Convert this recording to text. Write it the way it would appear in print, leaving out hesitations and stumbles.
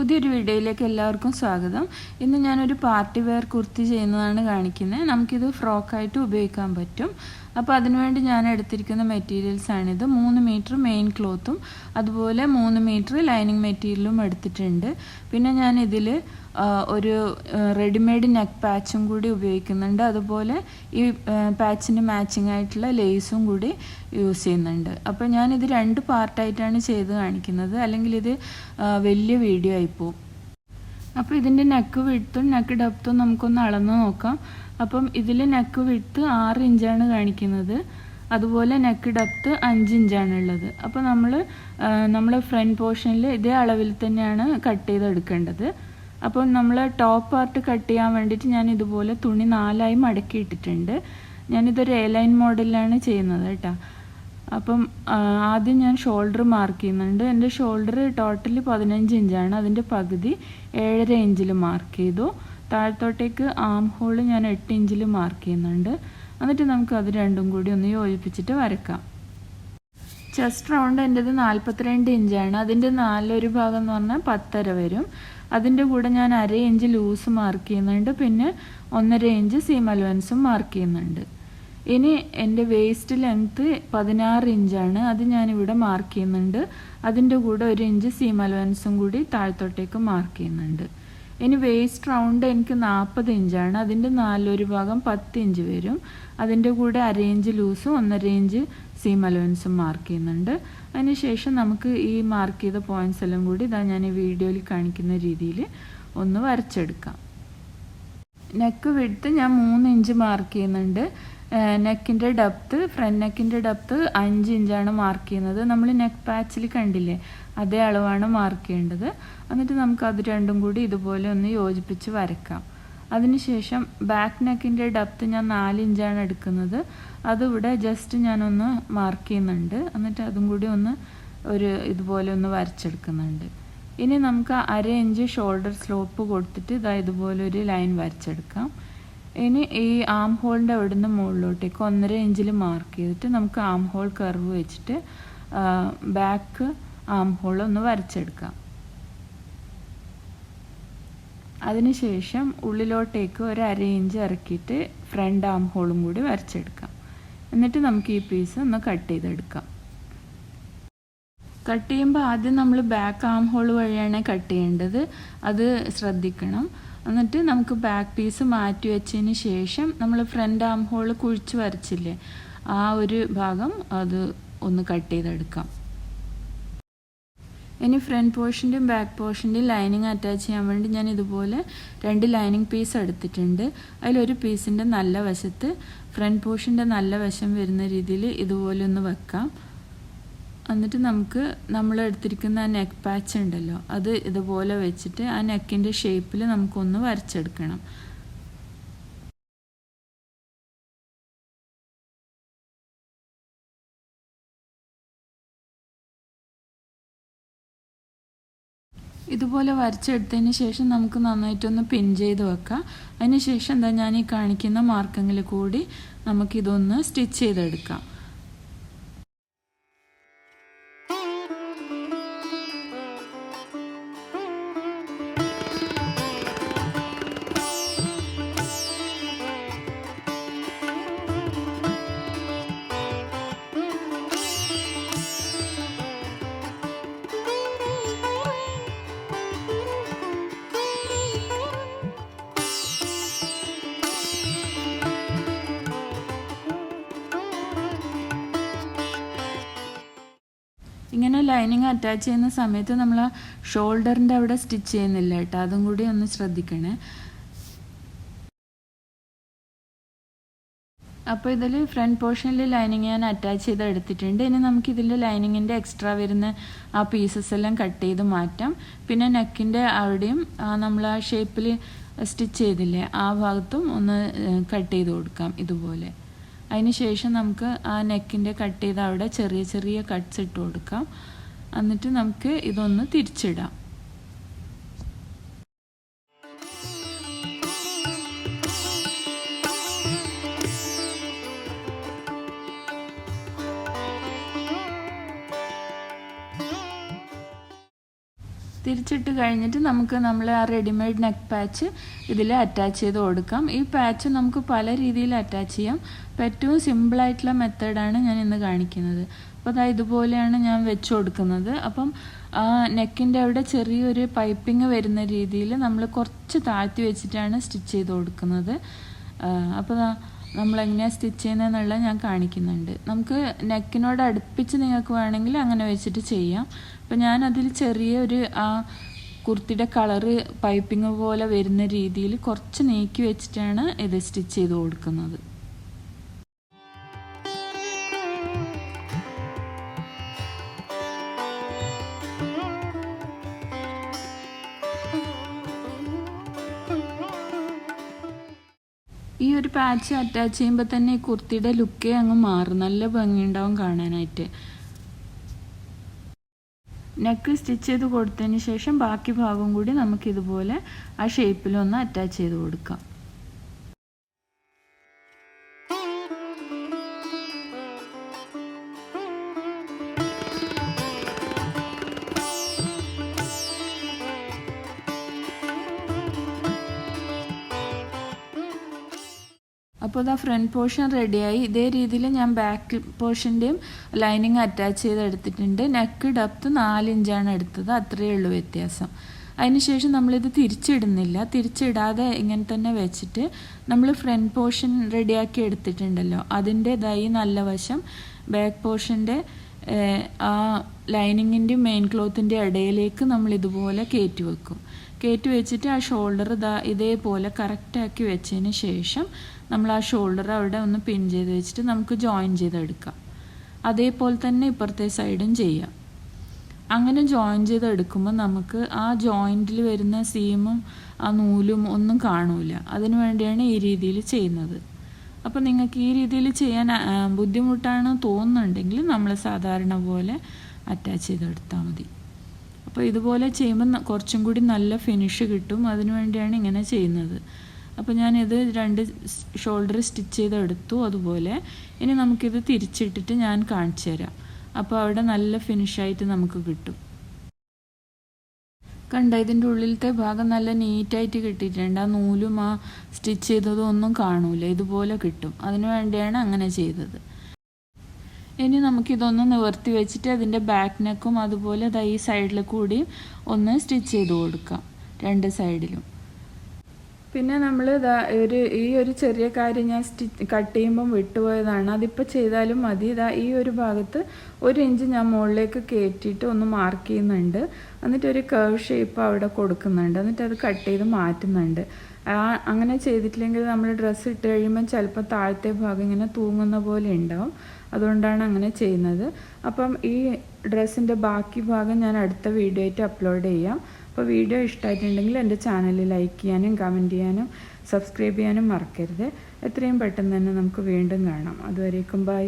പുതിയൊരു വീഡിയോയിലേക്ക് എല്ലാവർക്കും സ്വാഗതം. ഇന്ന് ഞാനൊരു പാർട്ടി വെയർ കുർത്തി ചെയ്യുന്നതാണ് കാണിക്കുന്നത്. നമുക്കിത് ഫ്രോക്കായിട്ട് ഉപയോഗിക്കാൻ പറ്റും. അപ്പോൾ അതിനുവേണ്ടി ഞാൻ എടുത്തിരിക്കുന്ന മെറ്റീരിയൽസാണിത്. 3 മീറ്റർ മെയിൻ ക്ലോത്തും അതുപോലെ 3 മീറ്റർ ലൈനിങ് മെറ്റീരിയലും എടുത്തിട്ടുണ്ട്. പിന്നെ ഞാൻ ഇതിൽ ഒരു റെഡിമെയ്ഡ് നെക്ക് പാച്ചും കൂടി ഉപയോഗിക്കുന്നുണ്ട്. അതുപോലെ ഈ പാച്ചിന് മാച്ചിങ് ആയിട്ടുള്ള ലേസും കൂടി യൂസ് ചെയ്യുന്നുണ്ട്. അപ്പോൾ ഞാനിത് 2 പാർട്ടായിട്ടാണ് ചെയ്ത് കാണിക്കുന്നത്, അല്ലെങ്കിൽ ഇത് വലിയ വീഡിയോ ആയിപ്പോവും. അപ്പോൾ ഇതിൻ്റെ നെക്ക് വിഡ്ത്തും നെക്ക് ഡെപ്ത്തും നമുക്കൊന്ന് അളന്ന് നോക്കാം. അപ്പം ഇതിൽ നെക്ക് വിഡ്ത്ത് 6 ഇഞ്ചാണ് കാണിക്കുന്നത്, അതുപോലെ നെക്ക് ഡെപ്ത്ത് 5 ഇഞ്ചാണ് ഉള്ളത്. അപ്പോൾ നമ്മൾ ഫ്രണ്ട് പോർഷനിൽ ഇതേ അളവിൽ തന്നെയാണ് കട്ട് ചെയ്തെടുക്കേണ്ടത്. അപ്പോൾ നമ്മൾ ടോപ്പ് പാർട്ട് കട്ട് ചെയ്യാൻ വേണ്ടിയിട്ട് ഞാൻ ഇതുപോലെ തുണി 4ആയി മടക്കി ഇട്ടിട്ടുണ്ട്. ഞാനിതൊരു എ ലൈൻ മോഡലിലാണ് ചെയ്യുന്നത് കേട്ടോ. അപ്പം ആദ്യം ഞാൻ ഷോൾഡർ മാർക്ക് ചെയ്യുന്നുണ്ട്. എൻ്റെ ഷോൾഡർ ടോട്ടൽ 15 ഇഞ്ചാണ്. അതിൻ്റെ പകുതി 7.5 ഇഞ്ചിൽ മാർക്ക് ചെയ്തു. താഴത്തോട്ടേക്ക് ആം ഹോൾ ഞാൻ 8 ഇഞ്ചിൽ മാർക്ക് ചെയ്യുന്നുണ്ട്. എന്നിട്ട് നമുക്ക് അത് രണ്ടും കൂടി ഒന്ന് യോജിപ്പിച്ചിട്ട് വരക്കാം. ചെസ്റ്റ് റൗണ്ട് എൻ്റെത് 42 ഇഞ്ചാണ്. അതിൻ്റെ 4 ഭാഗം എന്ന് പറഞ്ഞാൽ 10.5 വരും. അതിൻ്റെ കൂടെ ഞാൻ 1/2 ഇഞ്ച് ലൂസ് മാർക്ക് ചെയ്യുന്നുണ്ട്. പിന്നെ 1.5 ഇഞ്ച് സീം അലവൻസും മാർക്ക് ചെയ്യുന്നുണ്ട്. ഇനി എൻ്റെ വേസ്റ്റ് ലെങ്ത്ത് 16 ഇഞ്ചാണ്. അത് ഞാനിവിടെ മാർക്ക് ചെയ്യുന്നുണ്ട്. അതിൻ്റെ കൂടെ 1 ഇഞ്ച് സീം അലവൻസും കൂടി താഴത്തോട്ടേക്ക് മാർക്ക് ചെയ്യുന്നുണ്ട്. ഇനി വേസ്റ്റ് റൗണ്ട് എനിക്ക് 40 ഇഞ്ചാണ്. അതിൻ്റെ 4 ഭാഗം 10 ഇഞ്ച് വരും. അതിൻ്റെ കൂടെ 1/2 ഇഞ്ച് ലൂസും 1.5 ഇഞ്ച് സീം അലവൻസും മാർക്ക് ചെയ്യുന്നുണ്ട്. അതിനുശേഷം നമുക്ക് ഈ മാർക്ക് ചെയ്ത പോയിൻറ്റ്സ് എല്ലാം കൂടി ഞാൻ ഈ വീഡിയോയിൽ കാണിക്കുന്ന രീതിയിൽ ഒന്ന് വരച്ചെടുക്കാം. നെക്ക് വിഡ്ത്ത് ഞാൻ 3 ഇഞ്ച് മാർക്ക് ചെയ്യുന്നുണ്ട്. നെക്കിൻ്റെ ഡെപ്ത്ത്, ഫ്രണ്ട് നെക്കിൻ്റെ ഡെപ്ത്ത് 5 ഇഞ്ചാണ് മാർക്ക് ചെയ്യുന്നത്. നമ്മൾ നെക്ക് പാച്ചിൽ കണ്ടില്ലേ, അതേ അളവാണ് മാർക്ക് ചെയ്യേണ്ടത്. എന്നിട്ട് നമുക്ക് അത് രണ്ടും കൂടി ഇതുപോലെ ഒന്ന് യോജിപ്പിച്ച് വരക്കാം. അതിനുശേഷം ബാക്ക് നെക്കിൻ്റെ ഡെപ്ത്ത് ഞാൻ 4 ഇഞ്ചാണ് എടുക്കുന്നത്. അതിവിടെ ജസ്റ്റ് ഞാനൊന്ന് മാർക്ക് ചെയ്യുന്നുണ്ട്. എന്നിട്ട് അതും കൂടി ഒന്ന് ഇതുപോലെ ഒന്ന് വരച്ചെടുക്കുന്നുണ്ട്. ഇനി നമുക്ക് 1/2 ഇഞ്ച് ഷോൾഡർ സ്ലോപ്പ് കൊടുത്തിട്ട് ഇതുപോലെ ഒരു ലൈൻ വരച്ചെടുക്കാം. ഇനി ഈ ആം ഹോളിൻ്റെ അവിടെ നിന്ന് മുകളിലോട്ടേക്ക് 1.5 ഇഞ്ചിൽ മാർക്ക് ചെയ്തിട്ട് നമുക്ക് ആം ഹോൾ കർവ് വെച്ചിട്ട് ബാക്ക് ആം ഹോൾ ഒന്ന് വരച്ചെടുക്കാം. അതിനുശേഷം ഉള്ളിലോട്ടേക്ക് 1/2 ഇഞ്ച് ഇറക്കിയിട്ട് ഫ്രണ്ട് ആം ഹോളും കൂടി വരച്ചെടുക്കാം. എന്നിട്ട് നമുക്ക് ഈ പീസ് ഒന്ന് കട്ട് ചെയ്തെടുക്കാം. കട്ട് ചെയ്യുമ്പോൾ ആദ്യം നമ്മൾ ബാക്ക് ആം ഹോൾ വഴിയാണ് കട്ട് ചെയ്യേണ്ടത്, അത് ശ്രദ്ധിക്കണം. എന്നിട്ട് നമുക്ക് ബാക്ക് പീസ് മാറ്റി വെച്ചതിന് ശേഷം നമ്മൾ ഫ്രണ്ട് ആം ഹോൾ കുഴിച്ച് വരച്ചില്ലേ, ആ ഒരു ഭാഗം അത് ഒന്ന് കട്ട് ചെയ്തെടുക്കാം. ഇനി ഫ്രണ്ട് പോർഷൻ്റെയും ബാക്ക് പോർഷൻ്റെയും ലൈനിങ് അറ്റാച്ച് ചെയ്യാൻ വേണ്ടി ഞാൻ ഇതുപോലെ 2 ലൈനിങ് പീസ് എടുത്തിട്ടുണ്ട്. അതിലൊരു പീസിൻ്റെ നല്ല വശത്ത് ഫ്രണ്ട് പോർഷൻ്റെ നല്ല വശം വരുന്ന രീതിയിൽ ഇതുപോലെ ഒന്ന് വെക്കാം. എന്നിട്ട് നമ്മൾ എടുത്തിരിക്കുന്ന ആ നെക്ക് പാച്ച് ഉണ്ടല്ലോ, അത് ഇതുപോലെ വെച്ചിട്ട് ആ നെക്കിൻ്റെ ഷേപ്പിൽ നമുക്കൊന്ന് വരച്ചെടുക്കണം. ഇതുപോലെ വരച്ചെടുത്തതിന് ശേഷം നമുക്ക് നന്നായിട്ടൊന്ന് പിൻ ചെയ്ത് വെക്കാം. അതിന് ശേഷം ഞാൻ ഈ കാണിക്കുന്ന മാർക്കിങ്ങിൽ കൂടി നമുക്കിതൊന്ന് സ്റ്റിച്ച് ചെയ്തെടുക്കാം. ഇങ്ങനെ ലൈനിങ് അറ്റാച്ച് ചെയ്യുന്ന സമയത്ത് നമ്മൾ ആ ഷോൾഡറിൻ്റെ അവിടെ സ്റ്റിച്ച് ചെയ്യുന്നില്ല കേട്ടോ, അതും കൂടി ഒന്ന് ശ്രദ്ധിക്കണേ. അപ്പോൾ ഇതിൽ ഫ്രണ്ട് പോർഷനിൽ ലൈനിങ് ഞാൻ അറ്റാച്ച് ചെയ്ത് എടുത്തിട്ടുണ്ട്. ഇനി നമുക്കിതിൽ ലൈനിങ്ങിൻ്റെ എക്സ്ട്രാ വരുന്ന ആ പീസസ് എല്ലാം കട്ട് ചെയ്ത് മാറ്റാം. പിന്നെ നെക്കിൻ്റെ അവിടെയും നമ്മൾ ആ ഷേപ്പിൽ സ്റ്റിച്ച് ചെയ്തില്ലേ, ആ ഭാഗത്തും ഒന്ന് കട്ട് ചെയ്ത് കൊടുക്കാം ഇതുപോലെ. അതിന് ശേഷം നമുക്ക് ആ നെക്കിൻ്റെ കട്ട് ചെയ്ത അവിടെ ചെറിയ ചെറിയ കട്ട്സ് ഇട്ട് കൊടുക്കാം. എന്നിട്ട് നമുക്ക് ഇതൊന്ന് തിരിച്ചിടാം. തിരിച്ചിട്ട് കഴിഞ്ഞിട്ട് നമുക്ക് ആ റെഡിമെയ്ഡ് നെക്ക് പാച്ച് ഇതിൽ അറ്റാച്ച് ചെയ്ത് കൊടുക്കാം. ഈ പാച്ച് നമുക്ക് പല രീതിയിൽ അറ്റാച്ച് ചെയ്യാം. അപ്പോൾ ഏറ്റവും സിമ്പിളായിട്ടുള്ള മെത്തേഡാണ് ഞാൻ ഇന്ന് കാണിക്കുന്നത്. അപ്പോൾ അതാ ഇതുപോലെയാണ് ഞാൻ വെച്ച് കൊടുക്കുന്നത്. അപ്പം നെക്കിൻ്റെ അവിടെ ചെറിയൊരു പൈപ്പിംഗ് വരുന്ന രീതിയിൽ നമ്മൾ കുറച്ച് താഴ്ത്തി വെച്ചിട്ടാണ് സ്റ്റിച്ച് ചെയ്ത് കൊടുക്കുന്നത്. അപ്പോൾ നമ്മളെങ്ങനെയാണ് സ്റ്റിച്ച് ചെയ്യുന്നതെന്നുള്ളത് ഞാൻ കാണിക്കുന്നുണ്ട്. നമുക്ക് നെക്കിനോട് അടുപ്പിച്ച് നിങ്ങൾക്ക് വേണമെങ്കിൽ അങ്ങനെ വെച്ചിട്ട് ചെയ്യാം. അപ്പോൾ ഞാനതിൽ ചെറിയൊരു കുർത്തിയുടെ കളറ് പൈപ്പിംഗ് പോലെ വരുന്ന രീതിയിൽ കുറച്ച് നീക്കി വെച്ചിട്ടാണ് ഇത് സ്റ്റിച്ച് ചെയ്ത് കൊടുക്കുന്നത്. ഈ ഒരു പാച്ച് അറ്റാച്ച് ചെയ്യുമ്പോൾ തന്നെ ഈ കുർത്തിയുടെ ലുക്കേ അങ്ങ് മാറും. നല്ല ഭംഗിയുണ്ടാവും കാണാനായിട്ട്. നെക്ക് സ്റ്റിച്ച് ചെയ്ത് കൊടുത്തതിന് ശേഷം ബാക്കി ഭാഗം കൂടി നമുക്കിതുപോലെ ആ ഷേപ്പിലൊന്ന് അറ്റാച്ച് ചെയ്ത് കൊടുക്കാം. അപ്പോൾ ഇതാ ഫ്രണ്ട് പോർഷൻ റെഡിയായി. ഇതേ രീതിയിൽ ഞാൻ ബാക്ക് പോർഷൻ്റെയും ലൈനിങ് അറ്റാച്ച് ചെയ്ത് എടുത്തിട്ടുണ്ട്. നെക്ക് ഡെപ്ത് 4 ഇഞ്ചാണ് എടുത്തത്. അത്രയേ ഉള്ളൂ വ്യത്യാസം. അതിനുശേഷം നമ്മളിത് തിരിച്ചിടുന്നില്ല. തിരിച്ചിടാതെ ഇങ്ങനെ തന്നെ വെച്ചിട്ട് നമ്മൾ ഫ്രണ്ട് പോർഷൻ റെഡിയാക്കി എടുത്തിട്ടുണ്ടല്ലോ, അതിൻ്റെ ഈ നല്ല വശം ബാക്ക് പോർഷൻ്റെ ആ ലൈനിങ്ങിൻ്റെയും മെയിൻ ക്ലോത്തിൻ്റെ ഇടയിലേക്ക് നമ്മൾ ഇതുപോലെ കയറ്റി വെക്കും. കയറ്റി വെച്ചിട്ട് ആ ഷോൾഡർ ഇതേപോലെ കറക്റ്റാക്കി വെച്ചതിന് ശേഷം നമ്മൾ ആ ഷോൾഡർ അവിടെ ഒന്ന് പിൻ ചെയ്ത് വെച്ചിട്ട് നമുക്ക് ജോയിൻ ചെയ്തെടുക്കാം. അതേപോലെ തന്നെ ഇപ്പുറത്തെ സൈഡും ചെയ്യാം. അങ്ങനെ ജോയിൻ ചെയ്തെടുക്കുമ്പോൾ നമുക്ക് ആ ജോയിൻറ്റിൽ വരുന്ന സീമും ആ നൂലും ഒന്നും കാണൂല. അതിനു വേണ്ടിയാണ് ഈ രീതിയിൽ ചെയ്യുന്നത്. അപ്പോൾ നിങ്ങൾക്ക് ഈ രീതിയിൽ ചെയ്യാൻ ബുദ്ധിമുട്ടാണ് തോന്നുന്നുണ്ടെങ്കിൽ നമ്മൾ സാധാരണ പോലെ അറ്റാച്ച് ചെയ്തെടുത്താൽ മതി. അപ്പോൾ ഇതുപോലെ ചെയ്യുമ്പോൾ കുറച്ചും കൂടി നല്ല ഫിനിഷ് കിട്ടും. അതിനു വേണ്ടിയാണ് ഇങ്ങനെ ചെയ്യുന്നത്. അപ്പോൾ ഞാനിത് 2 ഷോൾഡർ സ്റ്റിച്ച് ചെയ്തെടുത്തു. അതുപോലെ ഇനി നമുക്കിത് തിരിച്ചിട്ടിട്ട് ഞാൻ കാണിച്ചു തരാം. അപ്പോൾ അവിടെ നല്ല ഫിനിഷായിട്ട് നമുക്ക് കിട്ടും. കണ്ട, ഇതിൻ്റെ ഉള്ളിലത്തെ ഭാഗം നല്ല നീറ്റായിട്ട് കിട്ടിയിട്ടുണ്ട്. ആ നൂലും ആ സ്റ്റിച്ച് ചെയ്തതും ഒന്നും കാണൂല. ഇതുപോലെ കിട്ടും. അതിനു വേണ്ടിയാണ് അങ്ങനെ ചെയ്തത്. ഇനി നമുക്കിതൊന്ന് നിവർത്തി വെച്ചിട്ട് അതിൻ്റെ ബാക്ക് നെക്കും അതുപോലെ ഈ സൈഡിൽ കൂടി ഒന്ന് സ്റ്റിച്ച് ചെയ്ത് കൊടുക്കാം, 2 സൈഡിലും. പിന്നെ നമ്മൾ ഈ ഒരു ചെറിയ കാര്യം ഞാൻ കട്ട് ചെയ്യുമ്പം വിട്ടുപോയതാണ്. അതിപ്പോൾ ചെയ്താലും മതി. ഈ ഒരു ഭാഗത്ത് 1 ഇഞ്ച് ഞാൻ മുകളിലേക്ക് കയറ്റിയിട്ട് ഒന്ന് മാർക്ക് ചെയ്യുന്നുണ്ട്. എന്നിട്ടൊരു കർവ് ഷേപ്പ് അവിടെ കൊടുക്കുന്നുണ്ട്. എന്നിട്ട് അത് കട്ട് ചെയ്ത് മാറ്റുന്നുണ്ട്. അങ്ങനെ ചെയ്തിട്ടില്ലെങ്കിൽ നമ്മൾ ഡ്രസ്സ് ഇട്ട് കഴിയുമ്പം ചിലപ്പോൾ താഴത്തെ ഭാഗം ഇങ്ങനെ തൂങ്ങുന്ന പോലെ ഉണ്ടാവും. അതുകൊണ്ടാണ് അങ്ങനെ ചെയ്യുന്നത്. അപ്പം ഈ ഡ്രസ്സിൻ്റെ ബാക്കി ഭാഗം ഞാൻ അടുത്ത വീഡിയോ ആയിട്ട് അപ്ലോഡ് ചെയ്യാം. അപ്പോൾ വീഡിയോ ഇഷ്ടമായിട്ടുണ്ടെങ്കിൽ എൻ്റെ ചാനൽ ലൈക്ക് ചെയ്യാനും കമൻറ്റ് ചെയ്യാനും സബ്സ്ക്രൈബ് ചെയ്യാനും മറക്കരുത്. എത്രയും പെട്ടെന്ന് തന്നെ നമുക്ക് വീണ്ടും കാണാം. അതുവരേക്കും ബൈ.